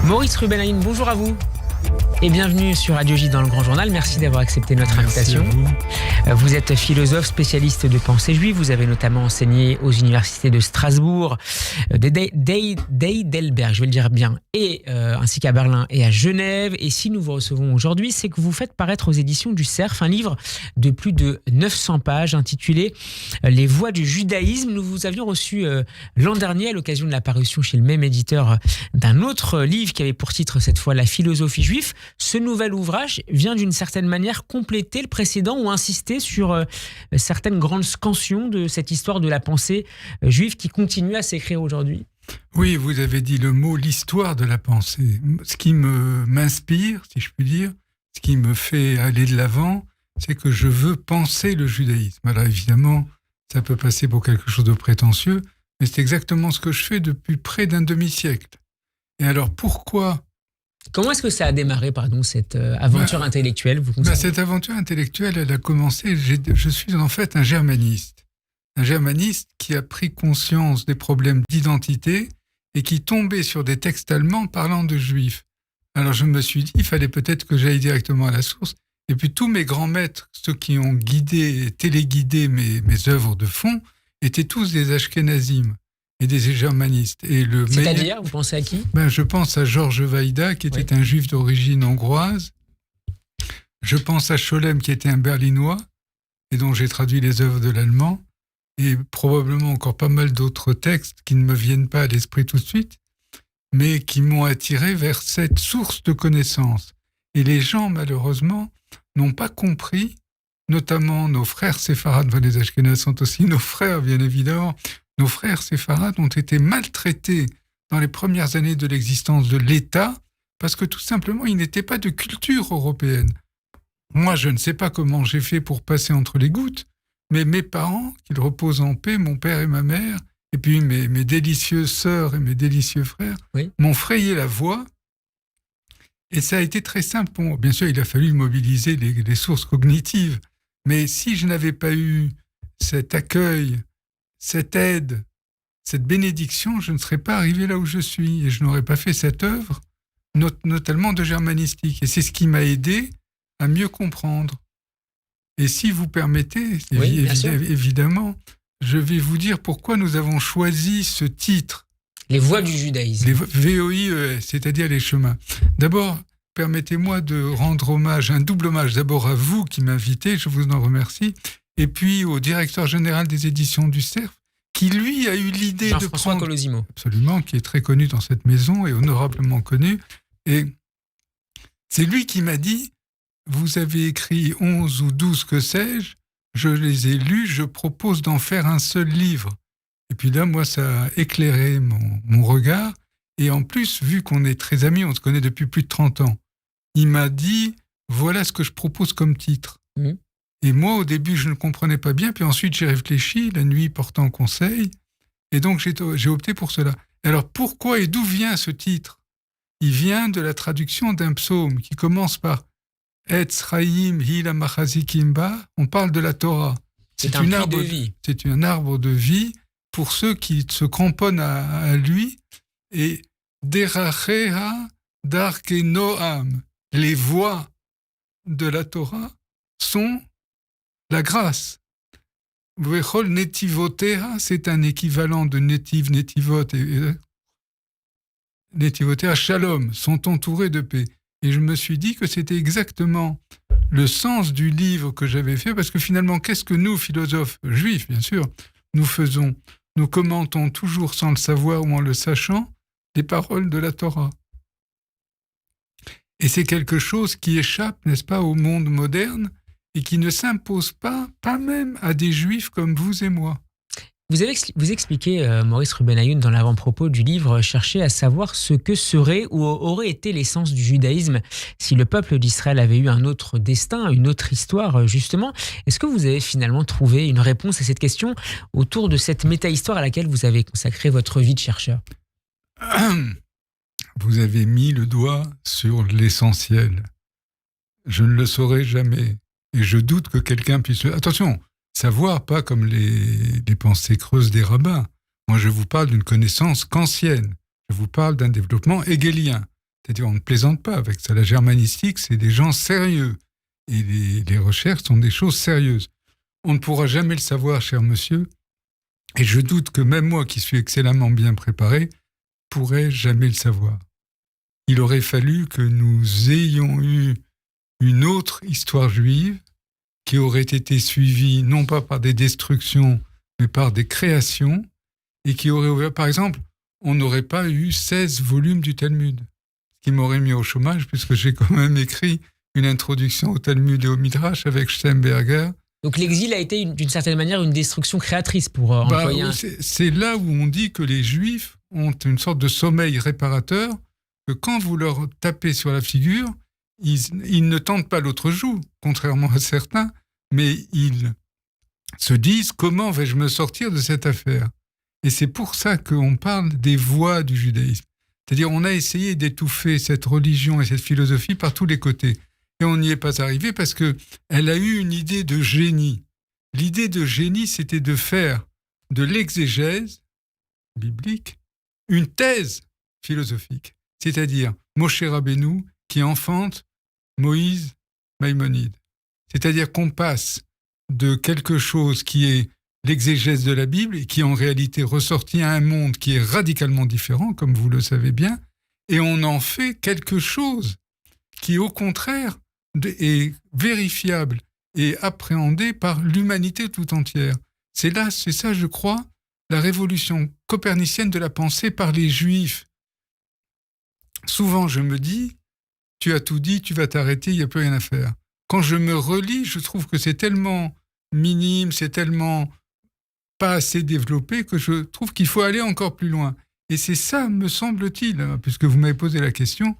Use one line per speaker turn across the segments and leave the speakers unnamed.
Maurice Ruben-Ayoun, bonjour à vous. Et bienvenue sur Radio J dans le Grand Journal. Merci d'avoir accepté notre invitation. Vous êtes philosophe, spécialiste de pensée juive. Vous avez notamment enseigné aux universités de Strasbourg, d'Heidelberg, je vais le dire bien, ainsi qu'à Berlin et à Genève. Et si nous vous recevons aujourd'hui, c'est que vous faites paraître aux éditions du Cerf un livre de plus de 900 pages intitulé « Les voies du judaïsme ». Nous vous avions reçu l'an dernier à l'occasion de la parution chez le même éditeur d'un autre livre qui avait pour titre cette fois « La philosophie juive ». Ce nouvel ouvrage vient d'une certaine manière compléter le précédent ou insister sur certaines grandes scansions de cette histoire de la pensée juive qui continue à s'écrire aujourd'hui.
Oui, vous avez dit le mot « l'histoire de la pensée ». Ce qui m'inspire, si je puis dire, ce qui me fait aller de l'avant, c'est que je veux penser le judaïsme. Alors évidemment, ça peut passer pour quelque chose de prétentieux, mais c'est exactement ce que je fais depuis près d'un demi-siècle. Et alors pourquoi ?
Comment est-ce que ça a démarré, cette aventure intellectuelle
Cette aventure intellectuelle, elle a commencé... Je suis en fait un germaniste. Un germaniste qui a pris conscience des problèmes d'identité et qui tombait sur des textes allemands parlant de juifs. Alors je me suis dit, il fallait peut-être que j'aille directement à la source. Et puis tous mes grands maîtres, ceux qui ont téléguidé mes œuvres de fond, étaient tous des ashkénazim et des germanistes.
C'est-à-dire, vous pensez à qui ?
Je pense à Georges Weida, qui était un juif d'origine hongroise. Je pense à Scholem, qui était un berlinois, et dont j'ai traduit les œuvres de l'allemand, et probablement encore pas mal d'autres textes qui ne me viennent pas à l'esprit tout de suite, mais qui m'ont attiré vers cette source de connaissances. Et les gens, malheureusement, n'ont pas compris, notamment nos frères séfarades, les Ashkénazes sont aussi nos frères, bien évidemment. Nos frères séfarades ont été maltraités dans les premières années de l'existence de l'État parce que tout simplement, ils n'étaient pas de culture européenne. Moi, je ne sais pas comment j'ai fait pour passer entre les gouttes, mais mes parents, qu'ils reposent en paix, mon père et ma mère, et puis mes délicieuses sœurs et mes délicieux frères, m'ont frayé la voie. Et ça a été très simple pour moi. Bien sûr, il a fallu mobiliser les sources cognitives, mais si je n'avais pas eu cet accueil, cette aide, cette bénédiction, je ne serais pas arrivé là où je suis et je n'aurais pas fait cette œuvre, notamment de germanistique. Et c'est ce qui m'a aidé à mieux comprendre. Et si vous permettez, évidemment, je vais vous dire pourquoi nous avons choisi ce titre.
Les voies du judaïsme.
Les VOIES, c'est-à-dire les chemins. D'abord, permettez-moi de rendre hommage, un double hommage, d'abord à vous qui m'invitez, je vous en remercie, et puis au directeur général des éditions du Cerf, qui lui a eu l'idée de prendre...
Colosimo.
Absolument, qui est très connu dans cette maison et honorablement connu. Et c'est lui qui m'a dit, vous avez écrit 11 ou 12, que sais-je, je les ai lus, je propose d'en faire un seul livre. Et puis là, moi, ça a éclairé mon regard. Et en plus, vu qu'on est très amis, on se connaît depuis plus de 30 ans, il m'a dit, voilà ce que je propose comme titre. Et moi, au début, je ne comprenais pas bien, puis ensuite, j'ai réfléchi, la nuit portant conseil, et donc j'ai opté pour cela. Alors, pourquoi et d'où vient ce titre ? Il vient de la traduction d'un psaume qui commence par « Etz Chaim Hila Machazikimba », on parle de la Torah.
C'est un arbre de vie.
C'est un arbre de vie pour ceux qui se cramponnent à lui, et « Deracheha Darke Noam », les voies de la Torah sont la grâce. Vechol netivotea, c'est un équivalent de netivot et netivotea, shalom, sont entourés de paix. Et je me suis dit que c'était exactement le sens du livre que j'avais fait, parce que finalement, qu'est-ce que nous, philosophes juifs, bien sûr, nous faisons ? Nous commentons toujours sans le savoir ou en le sachant les paroles de la Torah. Et c'est quelque chose qui échappe, n'est-ce pas, au monde moderne, et qui ne s'impose pas même à des juifs comme vous et moi.
Vous expliquez, Maurice Ruben-Ayoun, dans l'avant-propos du livre, chercher à savoir ce que serait ou aurait été l'essence du judaïsme si le peuple d'Israël avait eu un autre destin, une autre histoire, justement. Est-ce que vous avez finalement trouvé une réponse à cette question autour de cette méta-histoire à laquelle vous avez consacré votre vie de chercheur ?
Vous avez mis le doigt sur l'essentiel. Je ne le saurai jamais. Et je doute que quelqu'un puisse... Attention, savoir, pas comme les pensées creuses des rabbins. Moi, je vous parle d'une connaissance kantienne. Je vous parle d'un développement hegelien. C'est-à-dire, on ne plaisante pas avec ça. La germanistique, c'est des gens sérieux. Et les recherches sont des choses sérieuses. On ne pourra jamais le savoir, cher monsieur. Et je doute que même moi, qui suis excellemment bien préparé, pourrais jamais le savoir. Il aurait fallu que nous ayons eu une autre histoire juive qui aurait été suivie non pas par des destructions, mais par des créations, et qui aurait ouvert, par exemple, on n'aurait pas eu 16 volumes du Talmud, ce qui m'aurait mis au chômage, puisque j'ai quand même écrit une introduction au Talmud et au Midrash avec Steinberger.
Donc l'exil a été d'une certaine manière une destruction créatrice pour employer
c'est là où on dit que les Juifs ont une sorte de sommeil réparateur, que quand vous leur tapez sur la figure, ils ne tentent pas l'autre joue, contrairement à certains, mais ils se disent « Comment vais-je me sortir de cette affaire ?» Et c'est pour ça qu'on parle des voies du judaïsme. C'est-à-dire on a essayé d'étouffer cette religion et cette philosophie par tous les côtés. Et on n'y est pas arrivé parce qu'elle a eu une idée de génie. L'idée de génie, c'était de faire de l'exégèse biblique une thèse philosophique. C'est-à-dire Moshe Rabbeinu qui enfante Moïse Maïmonide. C'est-à-dire qu'on passe de quelque chose qui est l'exégèse de la Bible et qui en réalité ressortit à un monde qui est radicalement différent, comme vous le savez bien, et on en fait quelque chose qui, au contraire, est vérifiable et appréhendé par l'humanité tout entière. C'est ça, je crois, la révolution copernicienne de la pensée par les Juifs. Souvent, je me dis, tu as tout dit, tu vas t'arrêter, il n'y a plus rien à faire. Quand je me relis, je trouve que c'est tellement minime, c'est tellement pas assez développé que je trouve qu'il faut aller encore plus loin. Et c'est ça, me semble-t-il, puisque vous m'avez posé la question,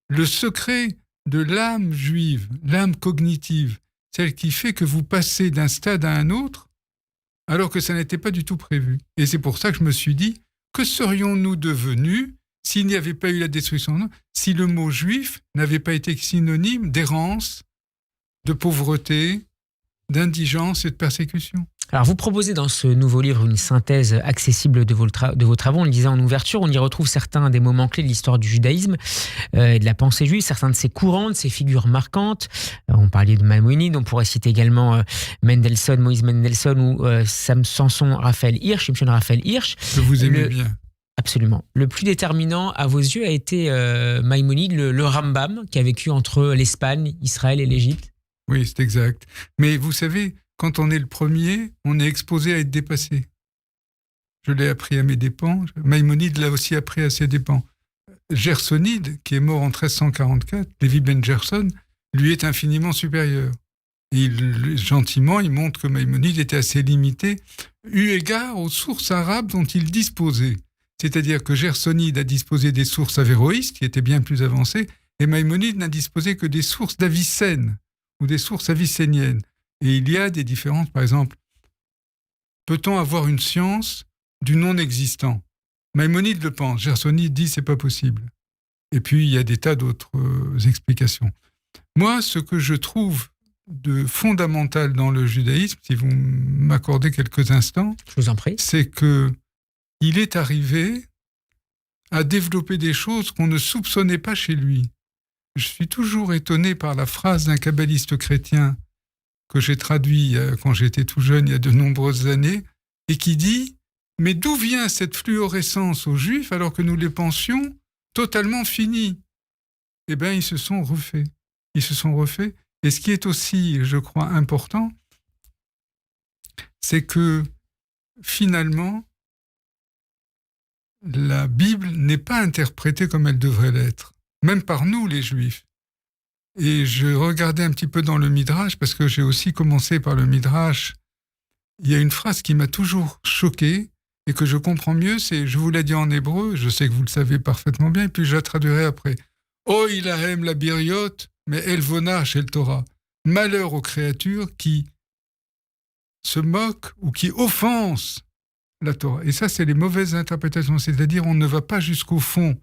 le secret de l'âme juive, l'âme cognitive, celle qui fait que vous passez d'un stade à un autre, alors que ça n'était pas du tout prévu. Et c'est pour ça que je me suis dit, que serions-nous devenus s'il n'y avait pas eu la destruction, si le mot juif n'avait pas été synonyme d'errance, de pauvreté, d'indigence et de persécution.
Alors, vous proposez dans ce nouveau livre une synthèse accessible de vos travaux. On le disait en ouverture, on y retrouve certains des moments clés de l'histoire du judaïsme et de la pensée juive, certains de ses courants, de ses figures marquantes. On parlait de Maïmonide, on pourrait citer également Moïse Mendelssohn ou Shimshon Raphaël Hirsch.
Que vous aimez bien.
Absolument. Le plus déterminant à vos yeux a été Maïmonide, le Rambam, qui a vécu entre l'Espagne, Israël et l'Égypte.
Oui, c'est exact. Mais vous savez, quand on est le premier, on est exposé à être dépassé. Je l'ai appris à mes dépens. Maïmonide l'a aussi appris à ses dépens. Gersonide, qui est mort en 1344, Lévi ben Gerson, lui est infiniment supérieur. Et gentiment, il montre que Maïmonide était assez limité, eu égard aux sources arabes dont il disposait. C'est-à-dire que Gersonide a disposé des sources avéroïstes, qui étaient bien plus avancées, et Maïmonide n'a disposé que des sources d'Avicenne, ou des sources avicéniennes. Et il y a des différences, par exemple, peut-on avoir une science du non-existant ? Maïmonide le pense, Gersonide dit c'est pas possible. Et puis il y a des tas d'autres explications. Moi, ce que je trouve de fondamental dans le judaïsme, si vous m'accordez quelques instants,
je vous en prie,
c'est que il est arrivé à développer des choses qu'on ne soupçonnait pas chez lui. Je suis toujours étonné par la phrase d'un kabbaliste chrétien que j'ai traduit quand j'étais tout jeune, il y a de nombreuses années, et qui dit « Mais d'où vient cette fluorescence aux Juifs alors que nous les pensions totalement finis ?» Eh bien, ils se sont refaits. Ils se sont refaits. Et ce qui est aussi, je crois, important, c'est que, finalement, la Bible n'est pas interprétée comme elle devrait l'être, même par nous, les Juifs. Et je regardais un petit peu dans le Midrash, parce que j'ai aussi commencé par le Midrash. Il y a une phrase qui m'a toujours choqué, et que je comprends mieux, c'est, je vous l'ai dit en hébreu, je sais que vous le savez parfaitement bien, et puis je la traduirai après. « Oh, ilahem la biriot, mais elvona shel Torah. » Malheur aux créatures qui se moquent ou qui offensent la Torah. Et ça, c'est les mauvaises interprétations, c'est-à-dire on ne va pas jusqu'au fond.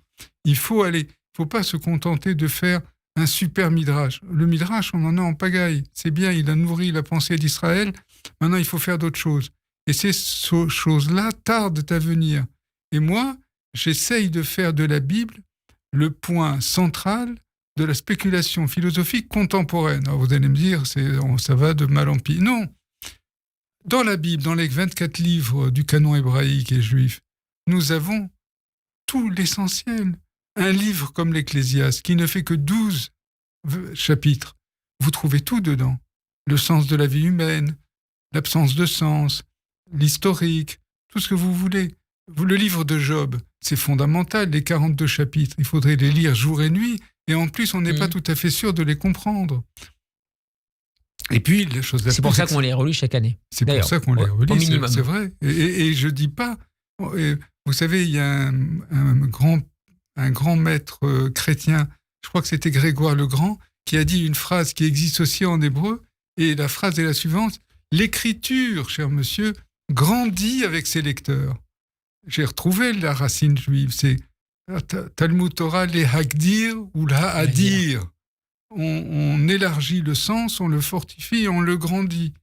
Il faut pas se contenter de faire un super midrash. Le midrash, on en a en pagaille. C'est bien, il a nourri la pensée d'Israël. Maintenant, il faut faire d'autres choses. Et ces choses-là tardent à venir. Et moi, j'essaye de faire de la Bible le point central de la spéculation philosophique contemporaine. Alors vous allez me dire, ça va de mal en pis. Non. Dans la Bible, dans les 24 livres du canon hébraïque et juif, nous avons tout l'essentiel. Un livre comme l'Ecclésiaste, qui ne fait que 12 chapitres, vous trouvez tout dedans. Le sens de la vie humaine, l'absence de sens, l'historique, tout ce que vous voulez. Le livre de Job, c'est fondamental, les 42 chapitres. Il faudrait les lire jour et nuit, et en plus, on n'est pas tout à fait sûr de les comprendre. Et puis, les choses
c'est pour ça qu'on les relit chaque année.
C'est pour ça qu'on les relit,
au minimum.
C'est vrai. Et je dis pas... Vous savez, il y a un grand maître chrétien, je crois que c'était Grégoire le Grand, qui a dit une phrase qui existe aussi en hébreu, et la phrase est la suivante: l'écriture, cher monsieur, grandit avec ses lecteurs. J'ai retrouvé la racine juive, c'est Talmud Torah le hagdir ou le ha'adir. On élargit le sens, on le fortifie, on le grandit.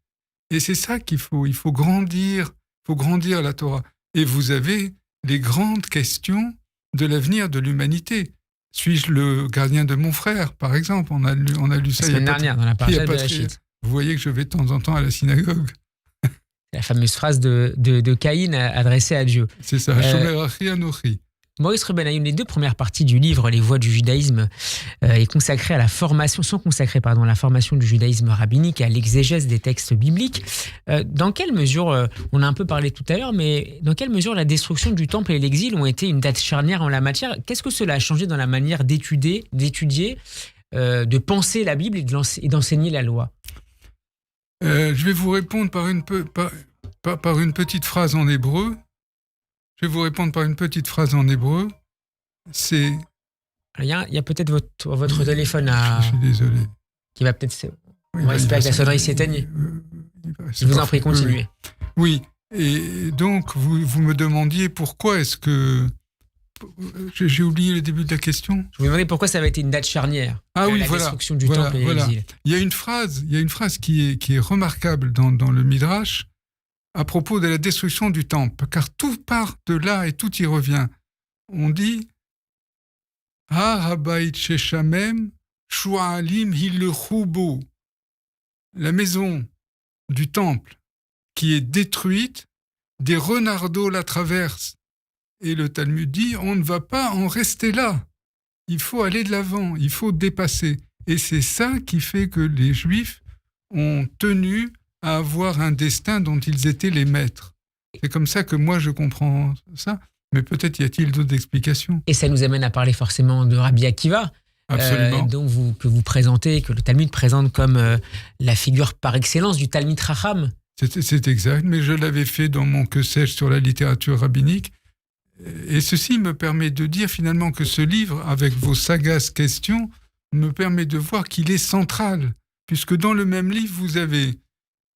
Et c'est ça qu'il faut. Il faut grandir la Torah. Et vous avez les grandes questions de l'avenir de l'humanité. Suis-je le gardien de mon frère, par exemple? On a lu ça
la semaine dernière dans la paracha de
Bereshit. Vous voyez que je vais de temps en temps à la synagogue.
La fameuse phrase de Caïn adressée à Dieu.
C'est ça, Shomer Achi Anochi.
Maurice Ruben-Ayoun, les deux premières parties du livre Les voies du judaïsme sont consacrées à la formation du judaïsme rabbinique et à l'exégèse des textes bibliques. Dans quelle mesure, on a un peu parlé tout à l'heure, mais dans quelle mesure la destruction du temple et l'exil ont été une date charnière en la matière? Qu'est-ce que cela a changé dans la manière d'étudier, de penser la Bible et d'enseigner la loi?
Je vais vous répondre par une petite phrase en hébreu. C'est...
Il y a peut-être votre téléphone
Je suis désolé.
Qui va peut-être... On va espérer que la sonnerie s'éteigne. Je vous en prie, continuez.
Oui, et donc vous me demandiez pourquoi est-ce que... J'ai oublié le début de la question.
Je vous demandais pourquoi ça avait été une date charnière.
Ah oui,
la destruction du temple et l'exil.
Il y a une phrase qui est remarquable dans le Midrash à propos de la destruction du temple, car tout part de là et tout y revient. On dit Har habayit sheshamem shu'alim hilechubo. La maison du temple qui est détruite, des renardeaux la traversent. Et le Talmud dit, on ne va pas en rester là. Il faut aller de l'avant, il faut dépasser. Et c'est ça qui fait que les Juifs ont tenu à avoir un destin dont ils étaient les maîtres. C'est comme ça que moi je comprends ça, mais peut-être y a-t-il d'autres explications.
Et ça nous amène à parler forcément de Rabbi Akiva, que vous présentez, que le Talmud présente comme la figure par excellence du Talmid Chacham.
C'est exact, mais je l'avais fait dans mon que sais-je sur la littérature rabbinique. Et ceci me permet de dire finalement que ce livre, avec vos sagaces questions, me permet de voir qu'il est central, puisque dans le même livre, vous avez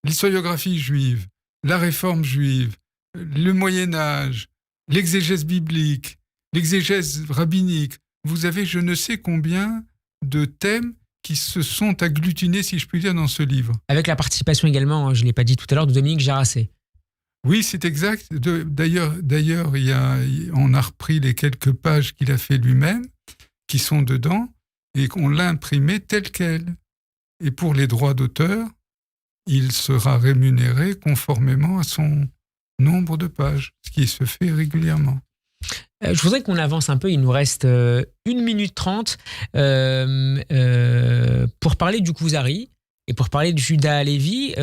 l'historiographie juive, la réforme juive, le Moyen-Âge, l'exégèse biblique, l'exégèse rabbinique. Vous avez je ne sais combien de thèmes qui se sont agglutinés, si je puis dire, dans ce livre.
Avec la participation également, je ne l'ai pas dit tout à l'heure, de Dominique Jarassé.
Oui, c'est exact. D'ailleurs, on a repris les quelques pages qu'il a fait lui-même, qui sont dedans, et qu'on l'a imprimé tel quel. Et pour les droits d'auteur, il sera rémunéré conformément à son nombre de pages, ce qui se fait régulièrement.
Je voudrais qu'on avance un peu, il nous reste 1 minute 30 pour parler du Kuzari et pour parler de Judah Halevi.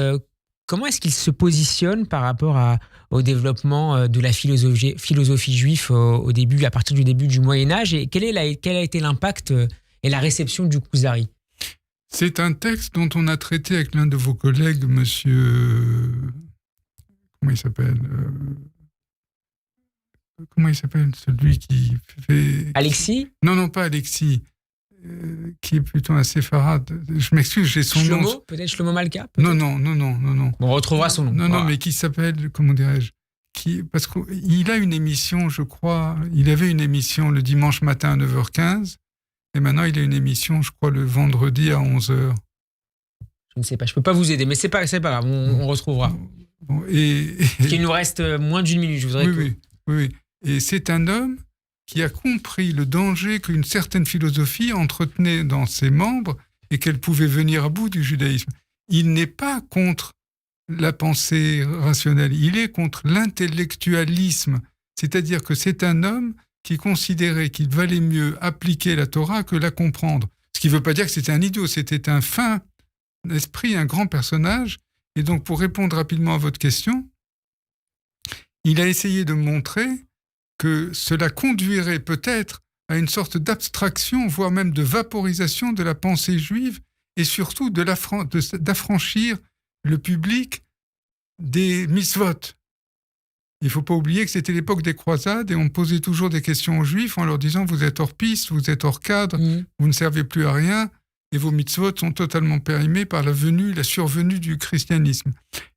Comment est-ce qu'il se positionne par rapport au développement de la philosophie juive à partir du début du Moyen-Âge, et quel a été l'impact et la réception du Kuzari?
C'est un texte dont on a traité avec l'un de vos collègues, monsieur... Comment il s'appelle celui qui fait...
Alexis?
Non, pas Alexis. Qui est plutôt un séfarade. Je m'excuse, j'ai son
Shlomo,
nom.
peut-être Shlomo Malka?
Non.
Bon, on retrouvera son nom.
Non, mais qui s'appelle, comment dirais-je, parce qu'il a une émission, je crois, il avait une émission le dimanche matin à 9h15, et maintenant il a une émission, je crois, le vendredi à 11h.
Je ne sais pas, je ne peux pas vous aider, mais c'est pas grave, on retrouvera.
Bon,
Il nous reste moins d'1 minute, je voudrais
Oui. Et c'est un homme qui a compris le danger qu'une certaine philosophie entretenait dans ses membres et qu'elle pouvait venir à bout du judaïsme. Il n'est pas contre la pensée rationnelle, il est contre l'intellectualisme. C'est-à-dire que c'est un homme qui considérait qu'il valait mieux appliquer la Torah que la comprendre. Ce qui ne veut pas dire que c'était un idiot, c'était un fin esprit, un grand personnage. Et donc, pour répondre rapidement à votre question, il a essayé de montrer que cela conduirait peut-être à une sorte d'abstraction, voire même de vaporisation de la pensée juive, et surtout d'affranchir le public des mitzvot. Il ne faut pas oublier que c'était l'époque des croisades et on posait toujours des questions aux juifs en leur disant « vous êtes hors piste, vous êtes hors cadre, vous ne servez plus à rien et vos mitzvot sont totalement périmés par la survenue du christianisme ».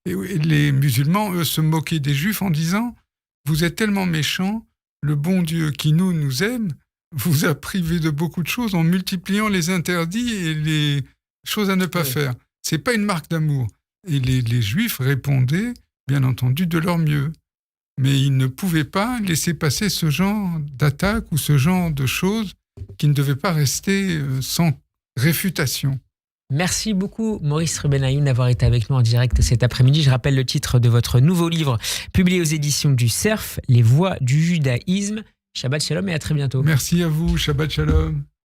Et les musulmans, eux, se moquaient des juifs en disant « vous êtes tellement méchants, le bon Dieu qui nous aime vous a privé de beaucoup de choses en multipliant les interdits et les choses à ne pas faire. Ce n'est pas une marque d'amour ». Et les juifs répondaient, bien entendu, de leur mieux. Mais ils ne pouvaient pas laisser passer ce genre d'attaque ou ce genre de choses qui ne devaient pas rester sans réfutation.
Merci beaucoup Maurice Ruben-Ayoun d'avoir été avec nous en direct cet après-midi. Je rappelle le titre de votre nouveau livre publié aux éditions du Cerf, Les voies du judaïsme. Shabbat Shalom et à très bientôt.
Merci à vous, Shabbat Shalom.